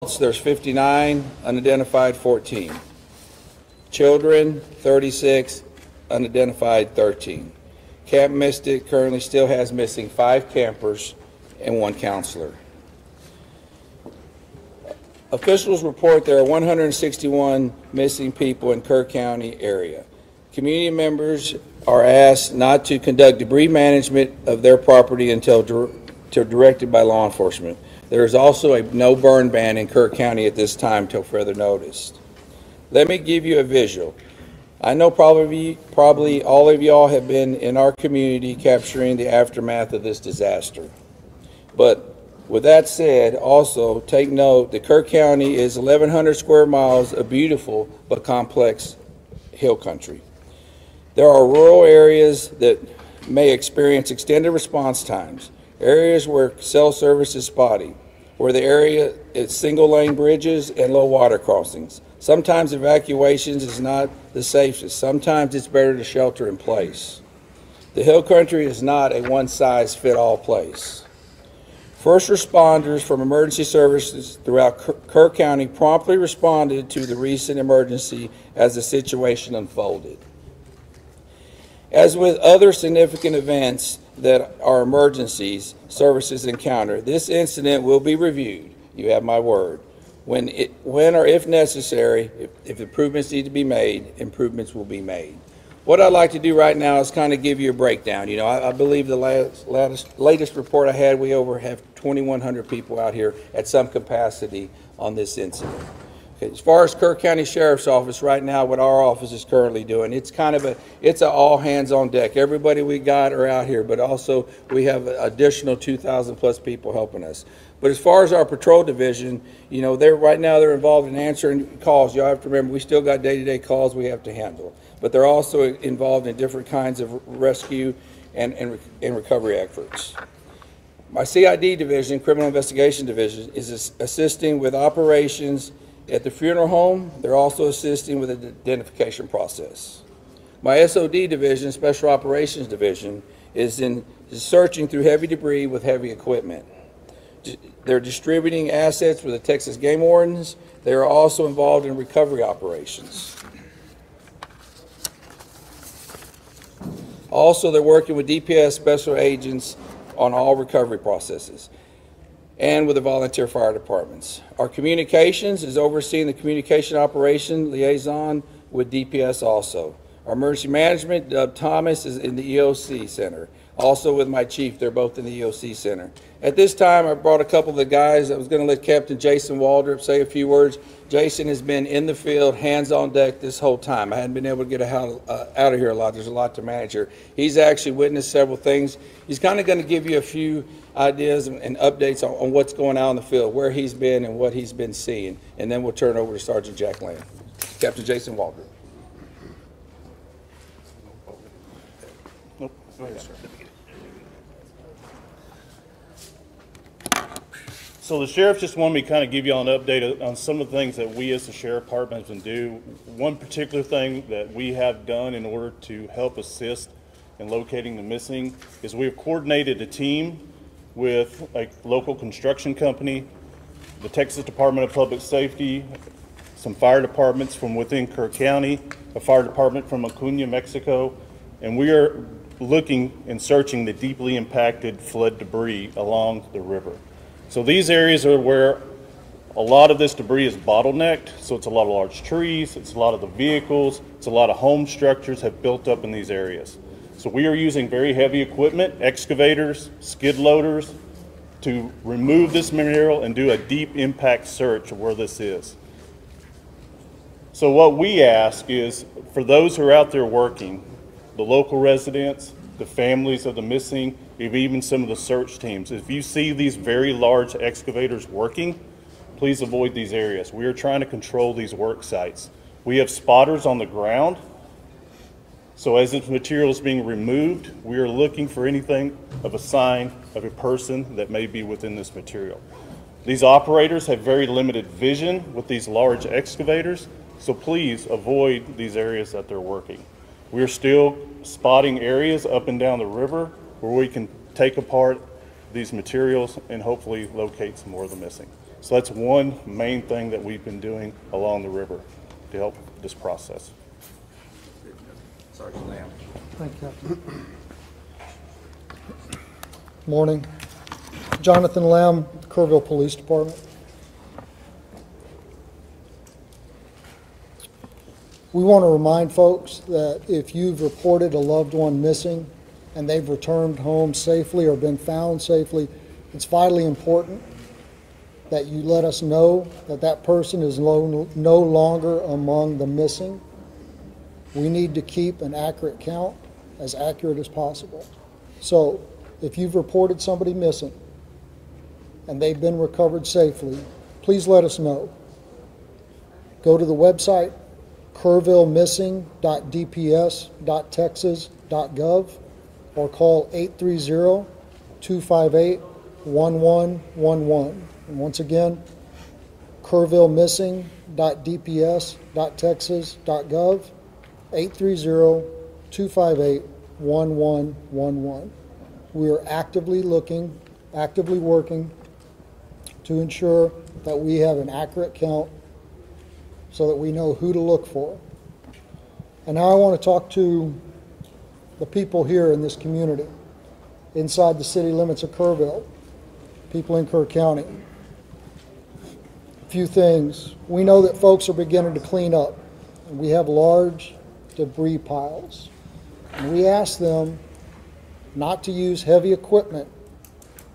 There's 59, unidentified 14. Children 36, unidentified 13. Camp Mystic currently still has missing 5 campers and 1 counselor. Officials report there are 161 missing people in Kerr County area. Community members are asked not to conduct debris management of their property until directed by law enforcement. There is also a no burn ban in Kerr County at this time till further notice. Let me give you a visual. I know probably all of y'all have been in our community capturing the aftermath of this disaster. But with that said, also take note that Kerr County is 1,100 square miles of beautiful but complex hill country. There are rural areas that may experience extended response times, areas where cell service is spotty, where the area is single-lane bridges and low water crossings. Sometimes evacuations is not the safest. Sometimes it's better to shelter in place. The hill country is not a one-size-fits-all place. First responders from emergency services throughout Kerr County promptly responded to the recent emergency as the situation unfolded. As with other significant events that are emergencies services encounter, this incident will be reviewed. You have my word. When or if necessary, if improvements need to be made, improvements will be made. What I'd like to do right now is kind of give you a breakdown. You know, I believe the latest report I had, we have 2,100 people out here at some capacity on this incident. Okay, as far as Kerr County Sheriff's Office right now, what our office is currently doing, it's an all hands on deck. Everybody we got are out here, but also we have additional 2,000 plus people helping us. But as far as our patrol division, you know, right now they're involved in answering calls. Y'all have to remember, we still got day-to-day calls we have to handle. But they're also involved in different kinds of rescue and recovery efforts. My CID division, Criminal Investigation Division, is assisting with operations at the funeral home. They're also assisting with the identification process. My SOD division, Special Operations Division, is searching through heavy debris with heavy equipment. They're distributing assets for the Texas Game Wardens. They are also involved in recovery operations. Also, they're working with DPS special agents on all recovery processes and with the volunteer fire departments. Our communications is overseeing the communication operation liaison with DPS also. Our emergency management, Doug Thomas, is in the EOC Center. Also with my chief, they're both in the EOC Center. At this time, I brought a couple of the guys. I was going to let Captain Jason Waldrop say a few words. Jason has been in the field, hands on deck this whole time. I hadn't been able to get out of here a lot. There's a lot to manage here. He's actually witnessed several things. He's kind of going to give you a few ideas and updates on what's going on in the field, where he's been and what he's been seeing. And then we'll turn it over to Sergeant Jack Lamb. Captain Jason Waldrop. Nope. Go ahead, sir. So the sheriff just wanted me to kind of give you all an update on some of the things that we as the sheriff department have been doing. One particular thing that we have done in order to help assist in locating the missing is we have coordinated a team with a local construction company, the Texas Department of Public Safety, some fire departments from within Kerr County, a fire department from Acuna, Mexico, and we are looking and searching the deeply impacted flood debris along the river. So these areas are where a lot of this debris is bottlenecked. So it's a lot of large trees, it's a lot of the vehicles, it's a lot of home structures have built up in these areas. So we are using very heavy equipment, excavators, skid loaders, to remove this material and do a deep impact search of where this is. So what we ask is, for those who are out there working, the local residents, the families of the missing, even some of the search teams, if you see these very large excavators working, please avoid these areas. We are trying to control these work sites. We have spotters on the ground, so as this material is being removed, we are looking for anything of a sign of a person that may be within this material. These operators have very limited vision with these large excavators, so please avoid these areas that they're working. We're still spotting areas up and down the river where we can take apart these materials and hopefully locate some more of the missing. So that's one main thing that we've been doing along the river to help this process. Sergeant Lamb. Thank you, Captain. Morning. Jonathan Lamb, Kerrville Police Department. We want to remind folks that if you've reported a loved one missing and they've returned home safely or been found safely, it's vitally important that you let us know that that person is no longer among the missing. We need to keep an accurate count, as accurate as possible. So if you've reported somebody missing and they've been recovered safely, please let us know. Go to the website kerrvillemissing.dps.texas.gov or call 830-258-1111. And once again, kerrvillemissing.dps.texas.gov, 830-258-1111. We are actively working to ensure that we have an accurate count so that we know who to look for. And now I want to talk to the people here in this community, inside the city limits of Kerrville, people in Kerr County. A few things. We know that folks are beginning to clean up, and we have large debris piles. And we ask them not to use heavy equipment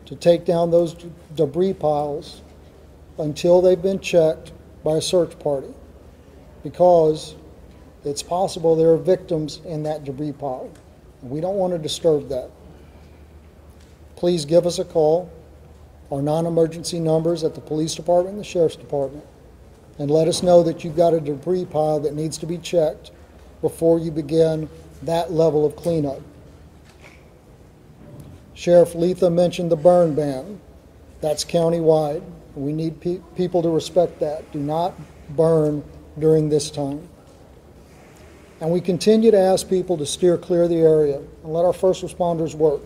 to take down those debris piles until they've been checked by a search party, because it's possible there are victims in that debris pile. We don't want to disturb that. Please give us a call, our non-emergency numbers at the police department and the sheriff's department, and let us know that you've got a debris pile that needs to be checked before you begin that level of cleanup. Sheriff Letha mentioned the burn ban. That's countywide. We need people to respect that. Do not burn during this time. And we continue to ask people to steer clear of the area and let our first responders work.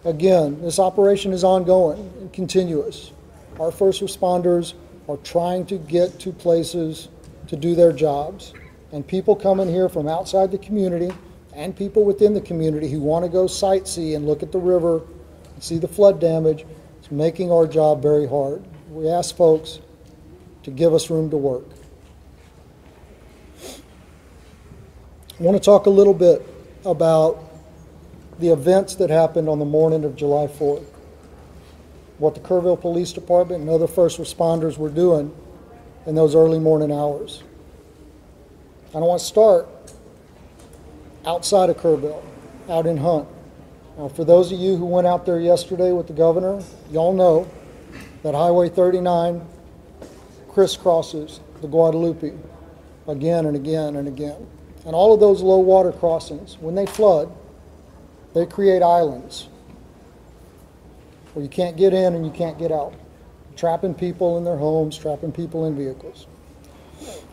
Again, this operation is ongoing and continuous. Our first responders are trying to get to places to do their jobs. And people coming here from outside the community and people within the community who want to go sightsee and look at the river and see the flood damage, it's making our job very hard. We ask folks to give us room to work. I want to talk a little bit about the events that happened on the morning of July 4th, what the Kerrville Police Department and other first responders were doing in those early morning hours. And I want to start outside of Kerrville, out in Hunt. Now, for those of you who went out there yesterday with the governor, y'all know that Highway 39 crisscrosses the Guadalupe again and again and again. And all of those low water crossings, when they flood, they create islands where you can't get in and you can't get out, trapping people in their homes, trapping people in vehicles.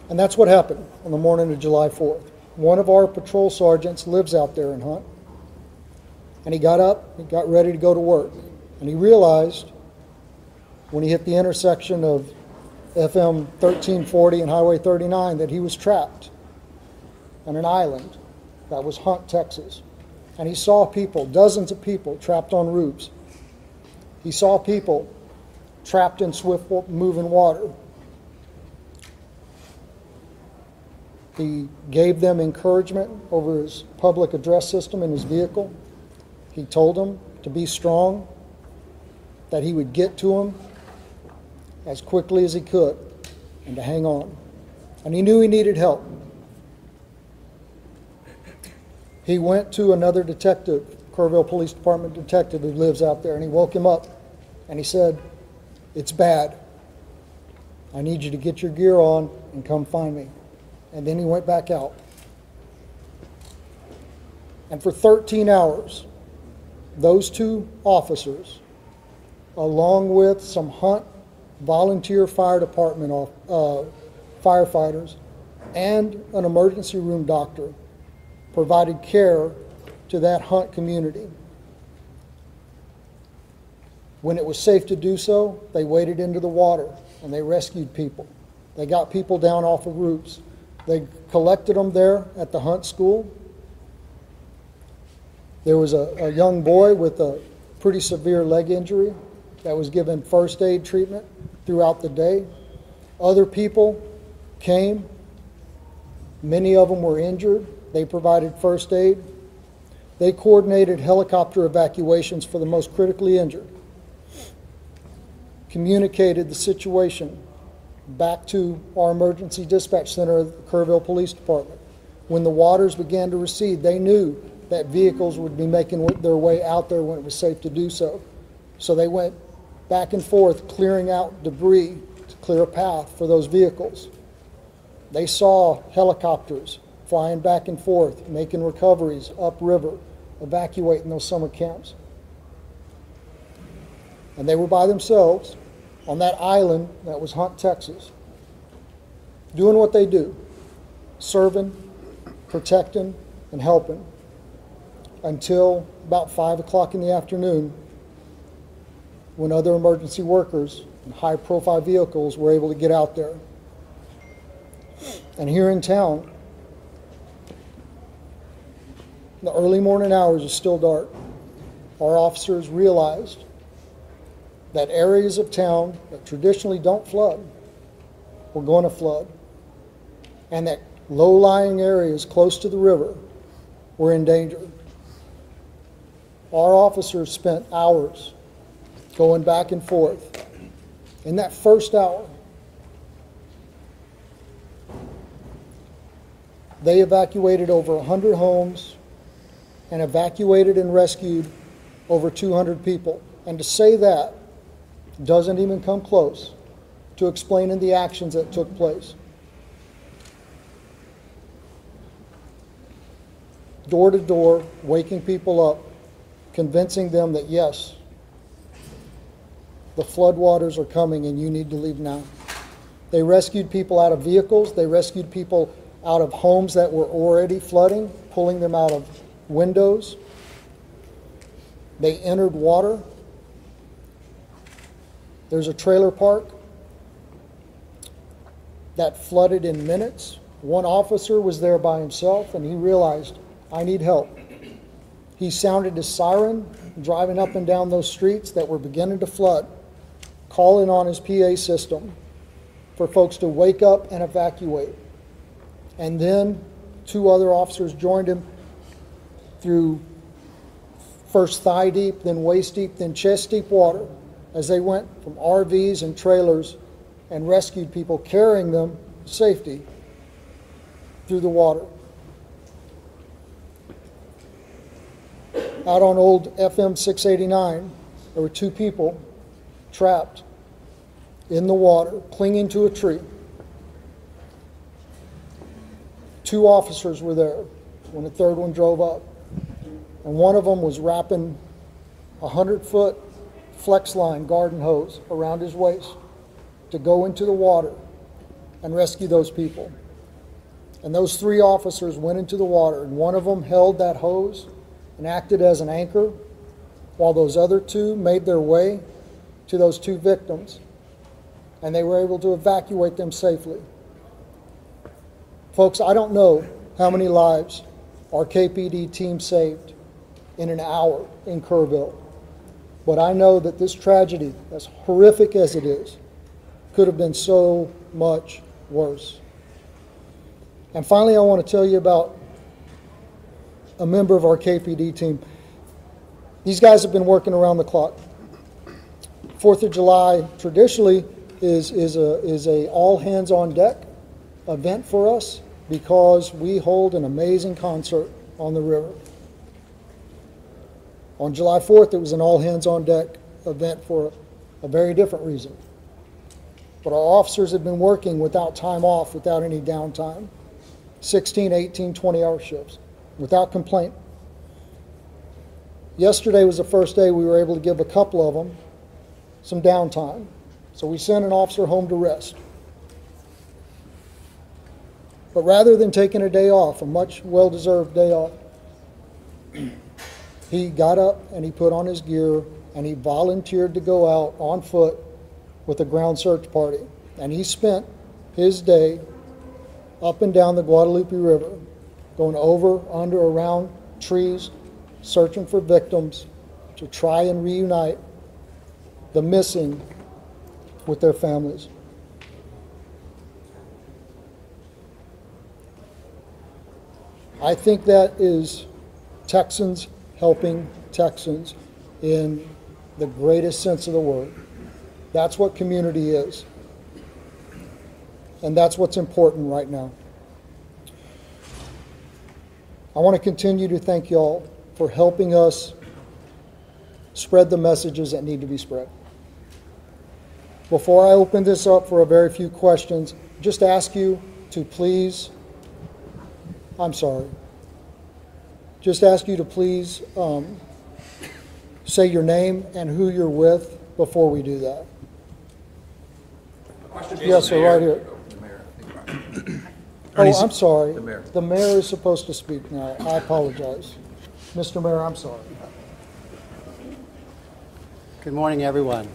And that's what happened on the morning of July 4th. One of our patrol sergeants lives out there in Hunt, and he got up, he got ready to go to work, and he realized when he hit the intersection of FM 1340 and Highway 39 that he was trapped on an island that was Hunt, Texas. And he saw people, dozens of people trapped on roofs. He saw people trapped in swift moving water. He gave them encouragement over his public address system in his vehicle. He told them to be strong, that he would get to them as quickly as he could, and to hang on. And he knew he needed help. He went to another detective, Kerrville Police Department detective who lives out there, and he woke him up and he said, "It's bad. I need you to get your gear on and come find me." And then he went back out. And for 13 hours, those two officers, along with some Hunt volunteer fire department firefighters and an emergency room doctor, provided care to that Hunt community. When it was safe to do so, they waded into the water and they rescued people. They got people down off of roofs. They collected them there at the Hunt School. There was a young boy with a pretty severe leg injury that was given first aid treatment throughout the day. Other people came. Many of them were injured. They provided first aid. They coordinated helicopter evacuations for the most critically injured, communicated the situation back to our emergency dispatch center at the Kerrville Police Department. When the waters began to recede, they knew that vehicles would be making their way out there when it was safe to do so. So they went back and forth clearing out debris to clear a path for those vehicles. They saw helicopters flying back and forth, making recoveries upriver, evacuating those summer camps. And they were by themselves on that island that was Hunt, Texas, doing what they do, serving, protecting, and helping, until about 5 o'clock in the afternoon, when other emergency workers and high-profile vehicles were able to get out there. And here in town, the early morning hours is still dark. Our officers realized that areas of town that traditionally don't flood were going to flood, and that low-lying areas close to the river were in danger. Our officers spent hours going back and forth. In that first hour, they evacuated over 100 homes and evacuated and rescued over 200 people. And to say that doesn't even come close to explaining the actions that took place. Door to door, waking people up, convincing them that yes, the floodwaters are coming and you need to leave now. They rescued people out of vehicles. They rescued people out of homes that were already flooding, pulling them out of windows. They entered water. There's a trailer park that flooded in minutes. One officer was there by himself and he realized, I need help. He sounded his siren, driving up and down those streets that were beginning to flood, calling on his PA system for folks to wake up and evacuate. And then 2 other officers joined him through first thigh deep, then waist deep, then chest deep water as they went from RVs and trailers and rescued people, carrying them to safety through the water. Out on old FM 689, there were 2 people trapped in the water, clinging to a tree. 2 officers were there when the 3rd one drove up. And one of them was wrapping a 100-foot flex line garden hose around his waist to go into the water and rescue those people. And those 3 officers went into the water, and one of them held that hose and acted as an anchor while those other 2 made their way to those 2 victims, and they were able to evacuate them safely. Folks, I don't know how many lives our KPD team saved in an hour in Kerrville, but I know that this tragedy, as horrific as it is, could have been so much worse. And finally, I want to tell you about a member of our KPD team. These guys have been working around the clock. 4th of July traditionally is a all hands on deck event for us because we hold an amazing concert on the river. On July 4th, it was an all hands on deck event for a very different reason. But our officers have been working without time off, without any downtime, 16, 18, 20-hour shifts, without complaint. Yesterday was the first day we were able to give a couple of them some downtime. So we sent an officer home to rest. But rather than taking a day off, a much well-deserved day off, he got up and he put on his gear and he volunteered to go out on foot with a ground search party. And he spent his day up and down the Guadalupe River, going over, under, around trees, searching for victims to try and reunite the missing with their families. I think that is Texans helping Texans in the greatest sense of the word. That's what community is. And that's what's important right now. I want to continue to thank y'all for helping us spread the messages that need to be spread. Before I open this up for a very few questions, just ask you to please, just ask you to please say your name and who you're with before we do that. Yes, sir, right here. Oh, I'm sorry. The mayor is supposed to speak now. I apologize. Mr. Mayor, I'm sorry. Good morning, everyone.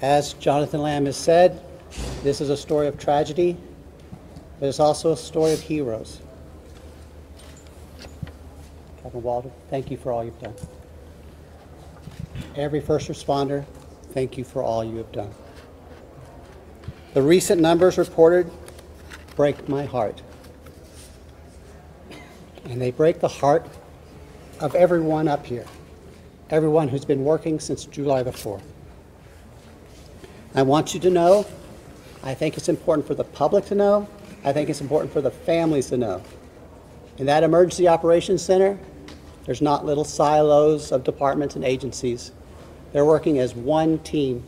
As Jonathan Lamb has said, this is a story of tragedy, but it's also a story of heroes. Captain Walter, thank you for all you've done. Every first responder, thank you for all you have done. The recent numbers reported break my heart. And they break the heart of everyone up here, everyone who's been working since July the 4th. I want you to know, I think it's important for the public to know, I think it's important for the families to know. In that Emergency Operations Center, there's not little silos of departments and agencies. They're working as one team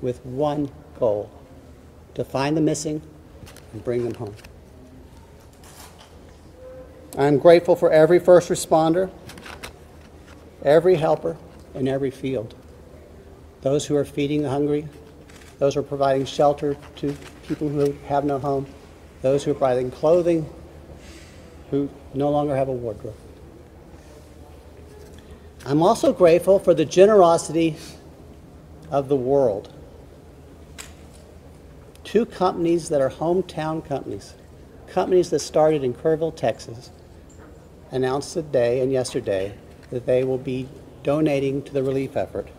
with one goal, to find the missing and bring them home. I'm grateful for every first responder, every helper in every field. Those who are feeding the hungry, those who are providing shelter to people who have no home, those who are providing clothing, who no longer have a wardrobe. I'm also grateful for the generosity of the world. Two companies that are hometown companies, companies that started in Kerrville, Texas, announced today and yesterday that they will be donating to the relief effort.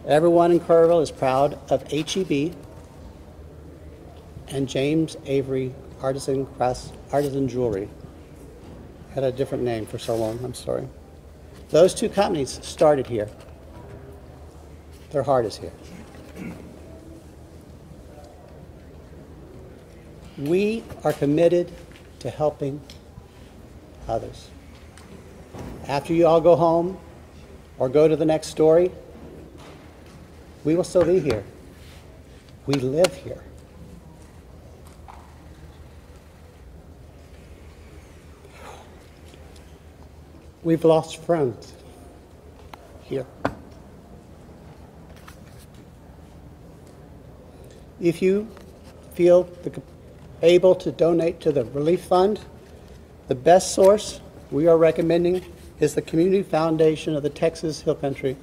Everyone in Kerrville is proud of HEB and James Avery Artisan Jewelry. Had a different name for so long, I'm sorry. Those two companies started here. Their heart is here. We are committed to helping others. After you all go home or go to the next story, we will still be here. We live here. We've lost friends here. If you feel able to donate to the relief fund, the best source we are recommending is the Community Foundation of the Texas Hill Country.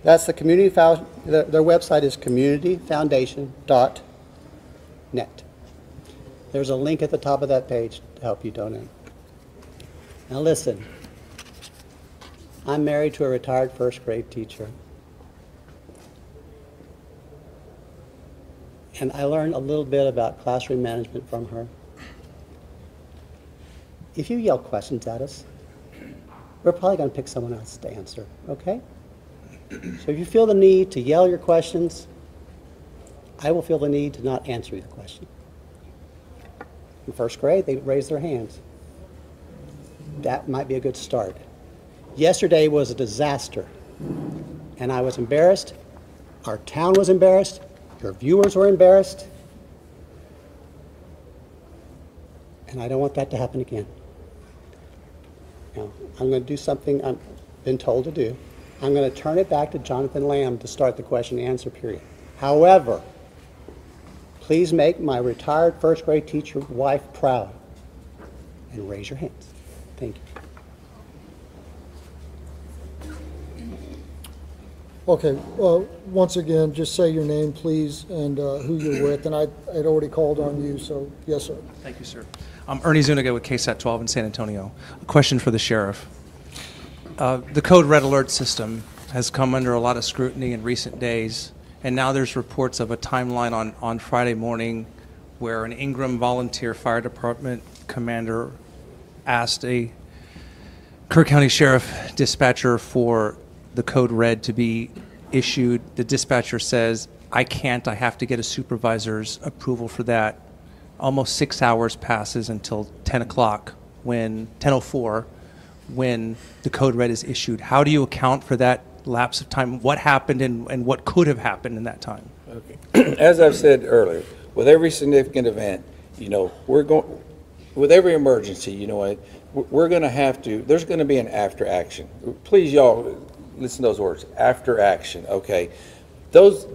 That's the community their website is communityfoundation.net. There's a link at the top of that page to help you donate. Now listen, I'm married to a retired first grade teacher. And I learned a little bit about classroom management from her. If you yell questions at us, we're probably going to pick someone else to answer, okay? So if you feel the need to yell your questions, I will feel the need to not answer your question. In first grade, they raised their hands. That might be a good start. Yesterday was a disaster, and I was embarrassed. Our town was embarrassed. Your viewers were embarrassed. And I don't want that to happen again. Now, I'm going to do something I've been told to do. I'm going to turn it back to Jonathan Lamb to start the question and answer period. However, please make my retired first grade teacher wife proud and raise your hands. Thank you. Okay, once again, just say your name, please, and who you're with, and I had already called on you, so yes, sir. Thank you, sir. I'm Ernie Zuniga with KSAT 12 in San Antonio. A question for the sheriff. The code red alert system has come under a lot of scrutiny in recent days, and now there's reports of a timeline on Friday morning where an Ingram Volunteer Fire Department commander asked a Kerr County Sheriff dispatcher for the code red to be issued. The dispatcher says, I can't, I have to get a supervisor's approval for that. Almost 6 hours passes until 10 o'clock, when 10:04, when the code red is issued. How do you account for that lapse of time? What happened and what could have happened in that time? Okay. As I've said earlier, with every significant event, you know, with every emergency, you know what, we're going to have to, there's going to be an after action. Please, y'all, listen to those words, after action, okay? Those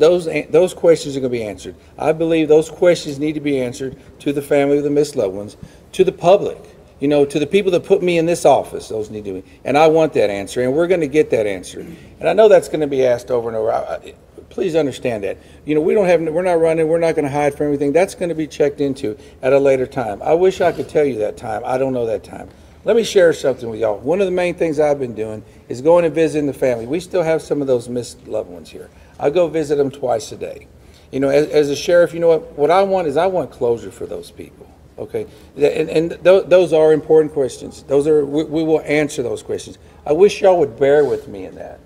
questions are going to be answered. I believe those questions need to be answered to the family of the missed loved ones, to the public, you know, to the people that put me in this office. Those need to be, and I want that answer, and we're going to get that answer. And I know that's going to be asked over and over. Please understand that. You know, we're not running, we're not going to hide from everything. That's going to be checked into at a later time. I wish I could tell you that time. I don't know that time. Let me share something with y'all. One of the main things I've been doing is going and visiting the family. We still have some of those missed loved ones here. I go visit them twice a day. You know, as a sheriff, you know what I want is I want closure for those people. Okay, and those are important questions. Those are we will answer those questions. I wish y'all would bear with me in that.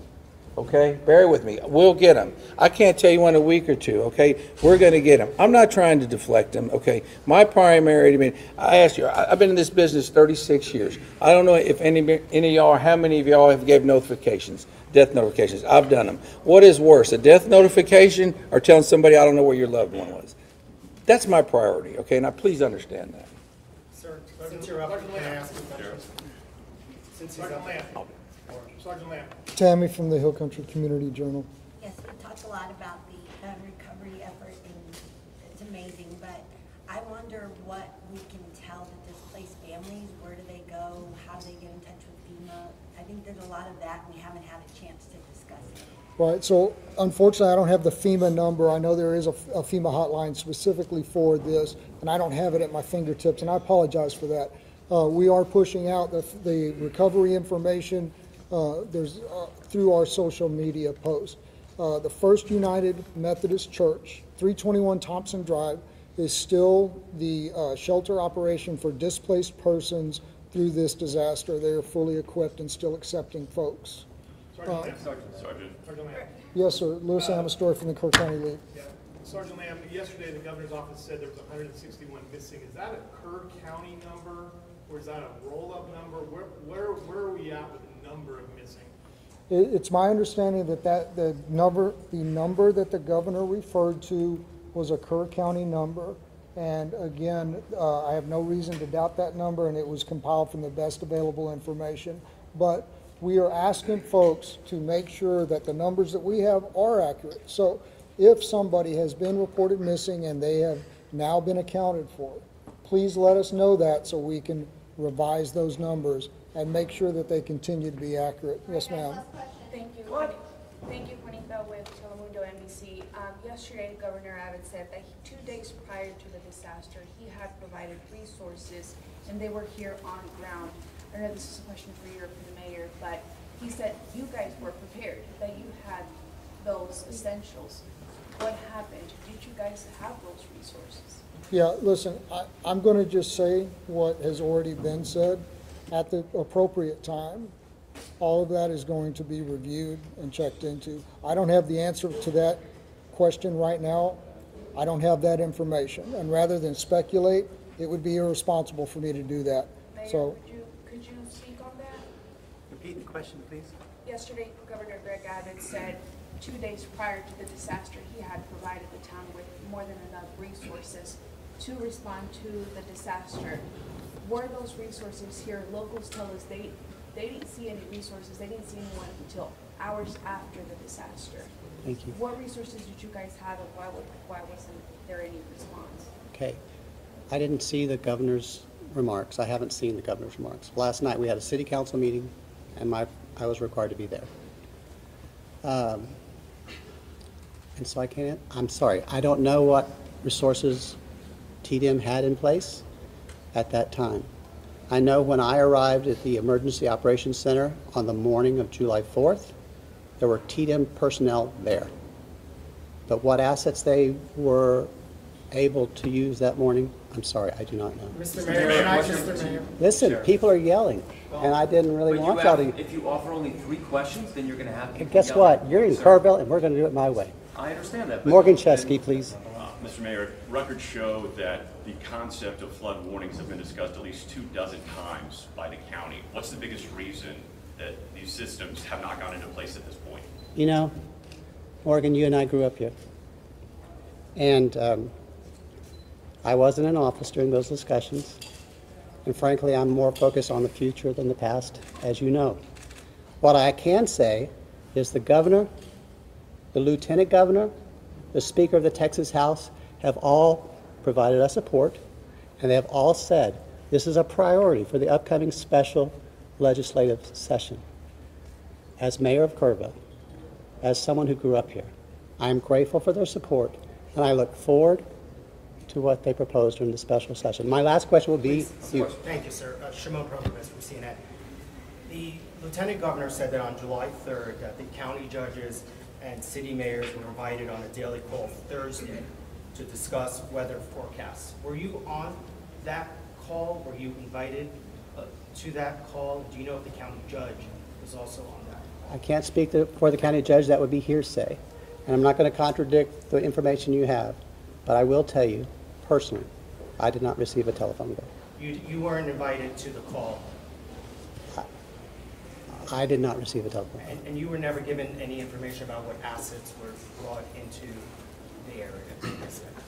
Okay, bear with me. We'll get them. I can't tell you in a week or two. Okay, we're going to get them. I'm not trying to deflect them. Okay, my primary. I mean, I asked you. I've been in this business 36 years. I don't know if any of y'all, or how many of y'all have gave notifications, death notifications. I've done them. What is worse, a death notification or telling somebody I don't know where your loved one was? That's my priority. Okay, now please understand that. Sir, since you're up, can I ask a question? Since he's up. Sergeant Lamb. Tammy from the Hill Country Community Journal. Yes, we talked a lot about the recovery effort, and it's amazing, but I wonder what we can tell the displaced families. Where do they go? How do they get in touch with FEMA? I think there's a lot of that, and we haven't had a chance to discuss it. Right, so unfortunately, I don't have the FEMA number. I know there is a FEMA hotline specifically for this, and I don't have it at my fingertips, and I apologize for that. We are pushing out the recovery information through our social media posts. The First United Methodist Church, 321 Thompson Drive, is still the shelter operation for displaced persons through this disaster. They are fully equipped and still accepting folks. Sergeant Lamb. Yes, sir. Lewis Amastor from the Kerr County League. Yeah. Sergeant Lamb, yesterday the governor's office said there was 161 missing. Is that a Kerr County number, or is that a roll-up number? Where are we at with the number of missing? It's my understanding that the number that the governor referred to was a Kerr County number. And again, I have no reason to doubt that number, and it was compiled from the best available information. But we are asking folks to make sure that the numbers that we have are accurate. So if somebody has been reported missing and they have now been accounted for, please let us know that so we can revise those numbers and make sure that they continue to be accurate. Yes, ma'am. Thank you. Thank you, Juanita with Telemundo NBC. Yesterday, Governor Abbott said that 2 days prior to the disaster, he had provided resources and they were here on ground. I know this is a question for you or for the mayor, but he said you guys were prepared, that you had those essentials. What happened? Did you guys have those resources? Yeah, listen, I'm going to just say what has already been said. At the appropriate time, all of that is going to be reviewed and checked into. I don't have the answer to that question right now. I don't have that information. And rather than speculate, it would be irresponsible for me to do that. Mayor, So, could you speak on that? Repeat the question, please. Yesterday, Governor Greg Abbott said 2 days prior to the disaster, he had provided the town with more than enough resources to respond to the disaster. Were those resources here? Locals tell us they didn't see any resources. They didn't see anyone until hours after the disaster. Thank you. What resources did you guys have, and why wasn't there any response? Okay. I didn't see the governor's remarks. I haven't seen the governor's remarks. Last night we had a city council meeting, and I was required to be there. And so I can't, I'm sorry, I don't know what resources TDM had in place at that time. I know when I arrived at the Emergency Operations Center on the morning of July 4th, there were TDM personnel there. But what assets they were able to use that morning, I'm sorry, I do not know. Mr. Mayor, Listen, people are yelling, and I didn't really want y'all to. If you offer only 3 questions, then you're going to have people And guess yelling. what? You're in Kerrville, and we're going to do it my way. I understand that. but- Morgan Chesky, please. Mr. Mayor, records show that the concept of flood warnings have been discussed at least 24 times by the county. What's the biggest reason that these systems have not gone into place at this point? You know, Morgan, you and I grew up here. And I wasn't in office during those discussions. And frankly, I'm more focused on the future than the past, as you know. What I can say is the governor, the lieutenant governor, the Speaker of the Texas House have all provided us support, and they have all said this is a priority for the upcoming special legislative session. As mayor of Kerrville, as someone who grew up here, I am grateful for their support, and I look forward to what they propose during the special session. My last question will be you. Thank you, sir. Shimon Probowitz from CNN. The lieutenant governor said that on July 3rd that the county judges and city mayors were invited on a daily call Thursday to discuss weather forecasts. Were you on that call? Were you invited to that call? Do you know if the county judge was also on that? I can't speak for the county judge. That would be hearsay. And I'm not going to contradict the information you have. But I will tell you, personally, I did not receive a telephone bill. You weren't invited to the call? I did not receive a telephone bill. And you were never given any information about what assets were brought into the area?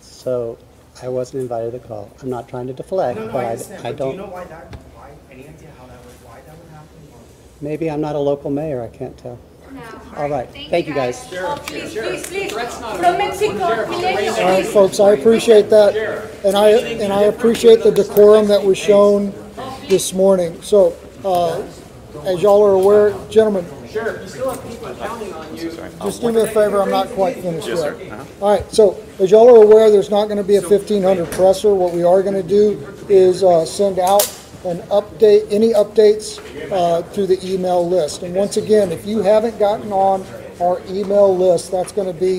So I wasn't invited to the call. I'm not trying to deflect, No, but I understand. I But don't. do you know why, any idea why that would happen? Or? Maybe I'm not a local mayor. I can't tell. All right. Thank you, guys. Oh, please, please. From Mexico, please. All right, folks, I appreciate that, and I appreciate the decorum that was shown this morning. So, as y'all are aware, gentlemen, just do me a favor, I'm not quite finished yet. All right, so as y'all are aware, there's not going to be a 1500 presser. What we are going to do is send out an update, any updates through the email list. And once again, if you haven't gotten on our email list, that's going to be